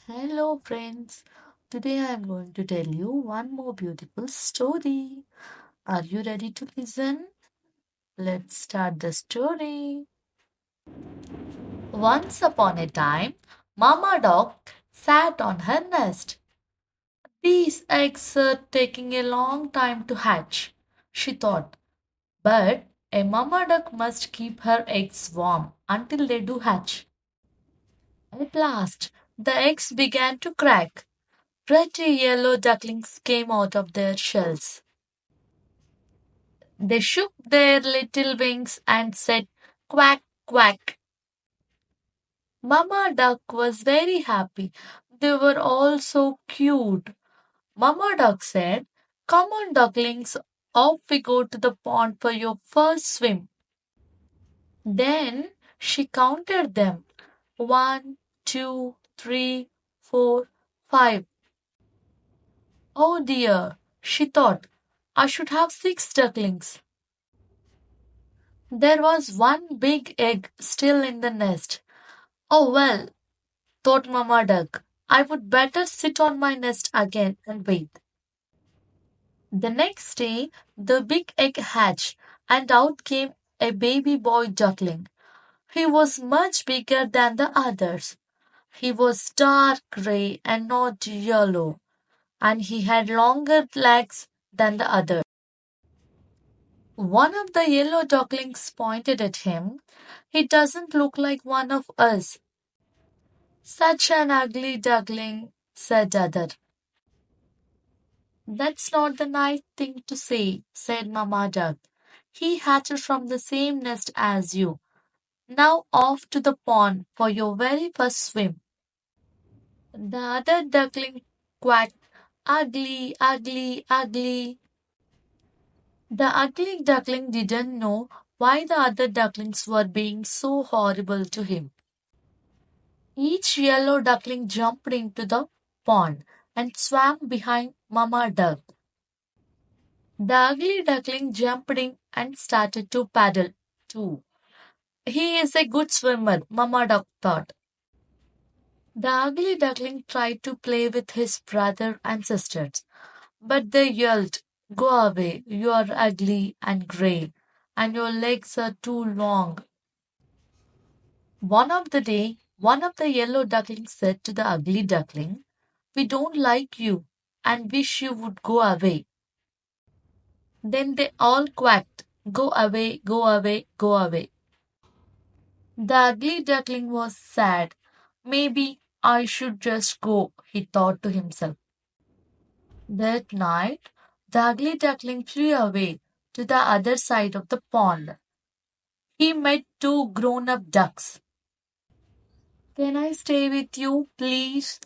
Hello, friends. Today I am going to tell you one more beautiful story. Are you ready to listen? Let's start the story. Once upon a time, Mama Dog sat on her nest. These eggs are taking a long time to hatch, she thought. But a Mama Duck must keep her eggs warm until they do hatch. At last, the eggs began to crack. Pretty yellow ducklings came out of their shells. They shook their little wings and said, "Quack, quack." Mama Duck was very happy. They were all so cute. Mama Duck said, "Come on, ducklings, off we go to the pond for your first swim." Then she counted them. One, two, three, four, five. Oh dear, she thought, I should have six ducklings. There was one big egg still in the nest. Oh well, thought Mamma Duck, I would better sit on my nest again and wait. The next day, the big egg hatched, and out came a baby boy duckling. He was much bigger than the others. He was dark gray and not yellow, and he had longer legs than the others. One of the yellow ducklings pointed at him. He doesn't look like one of us. Such an ugly duckling, said other. That's not the nice thing to say, said Mamma Duck. He hatched from the same nest as you. Now off to the pond for your very first swim. The other duckling quacked, ugly, ugly, ugly. The ugly duckling didn't know why the other ducklings were being so horrible to him. Each yellow duckling jumped into the pond and swam behind Mamma Duck. The ugly duckling jumped in and started to paddle too. He is a good swimmer, Mamma Duck thought. The ugly duckling tried to play with his brother and sisters, but they yelled, Go away, you are ugly and grey, and your legs are too long. One of the yellow ducklings said to the ugly duckling, We don't like you and wish you would go away. Then they all quacked, Go away, go away, go away. The ugly duckling was sad. Maybe I should just go, he thought to himself. That night, the ugly duckling flew away to the other side of the pond. He met two grown up ducks. Can I stay with you, please?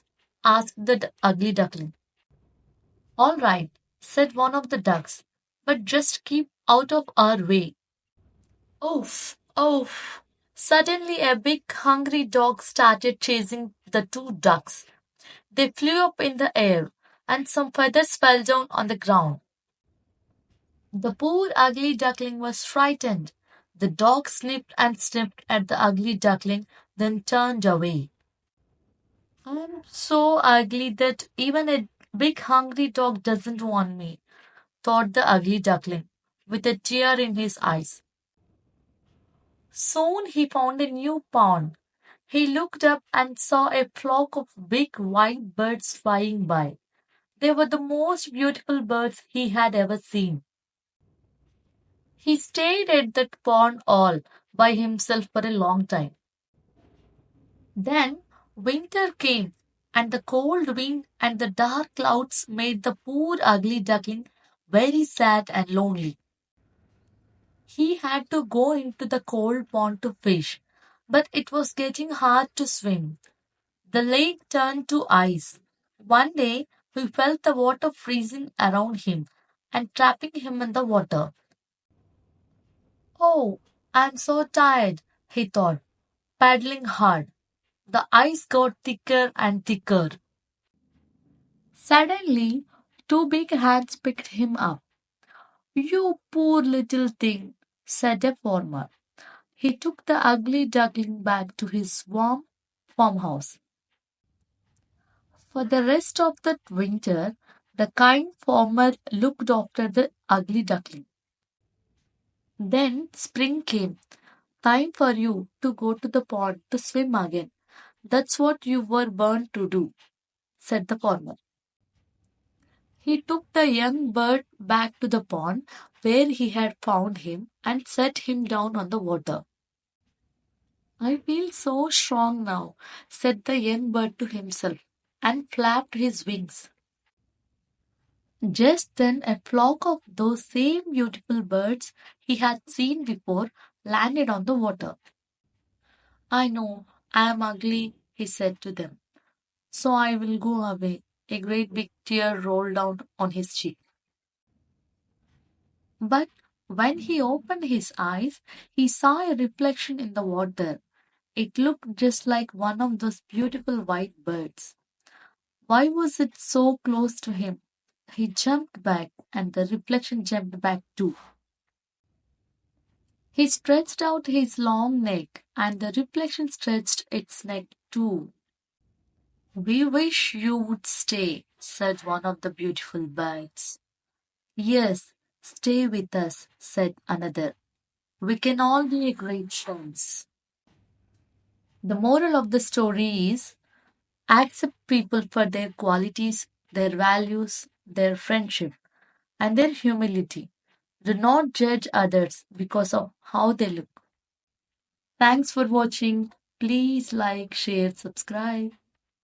Asked the ugly duckling. All right, said one of the ducks, but just keep out of our way. Oof, oof. Suddenly, a big hungry dog started chasing the two ducks. They flew up in the air, and some feathers fell down on the ground. The poor ugly duckling was frightened. The dog sniffed and sniffed at the ugly duckling, then turned away. I'm so ugly that even a big hungry dog doesn't want me, thought the ugly duckling, with a tear in his eyes. Soon he found a new pond. He looked up and saw a flock of big white birds flying by. They were the most beautiful birds he had ever seen. He stayed at that pond all by himself for a long time. Then winter came, and the cold wind and the dark clouds made the poor ugly duckling very sad and lonely. He had to go into the cold pond to fish, but it was getting hard to swim. The lake turned to ice. One day he felt the water freezing around him and trapping him in the water. Oh, I'm so tired, he thought, paddling hard. The ice got thicker and thicker. Suddenly, two big hands picked him up. You poor little thing, said a farmer. He took the ugly duckling back to his warm farmhouse. For the rest of that winter, the kind farmer looked after the ugly duckling. Then spring came. Time for you to go to the pond to swim again. That's what you were born to do, said the farmer. He took the young bird back to the pond where he had found him and set him down on the water. I feel so strong now, said the young bird to himself, and flapped his wings. Just then a flock of those same beautiful birds he had seen before landed on the water. I know I am ugly, he said to them, so I will go away. A great big tear rolled down on his cheek. But when he opened his eyes, he saw a reflection in the water. It looked just like one of those beautiful white birds. Why was it so close to him? He jumped back, and the reflection jumped back too. He stretched out his long neck, and the reflection stretched its neck too. We wish you would stay, said one of the beautiful birds. Yes, stay with us, said another. We can all be great friends. The moral of the story is accept people for their qualities, their values, their friendship, and their humility. Do not judge others because of how they look. Thanks for watching. Please like, share, subscribe.